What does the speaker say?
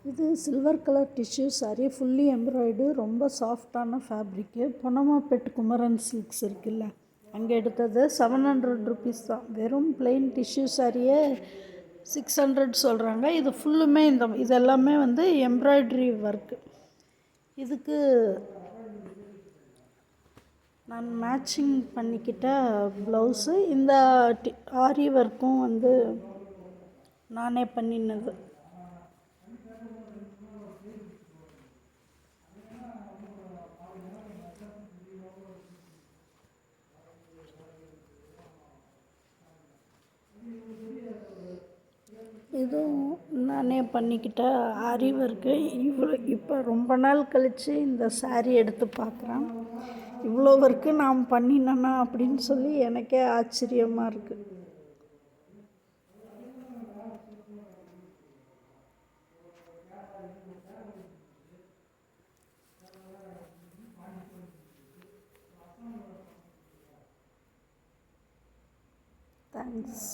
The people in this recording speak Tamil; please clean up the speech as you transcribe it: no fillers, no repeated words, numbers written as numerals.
இது silver colour tissue sari, fully embroidered, ரொம்ப சாஃப்டான ஃபேப்ரிக்கு. பொன்னமாப்பேட் குமரன் சில்க்ஸ் இருக்குல்ல, அங்கே எடுத்தது. 700 ருபீஸ் தான். வெறும் பிளெயின் டிஷ்யூ சாரியே 600 சொல்கிறாங்க. இது ஃபுல்லுமே இது எல்லாமே வந்து எம்ப்ராய்ட்ரி ஒர்க்கு. இதுக்கு நான் மேட்சிங் பண்ணிக்கிட்ட ப்ளவுஸு. இந்த ஆரி ஒர்க்கும் வந்து நானே பண்ணினது. இதுவும் நானே பண்ணிக்கிட்ட ஆரி ஒர்க்கு. இப்போ ரொம்ப நாள் கழித்து இந்த சாரீ எடுத்து பார்க்குறேன். இவ்வளோ ஒர்க்கு நான் பண்ணினேனா அப்படின்னு சொல்லி எனக்கே ஆச்சரியமாக இருக்குது. தேங்க்ஸ்.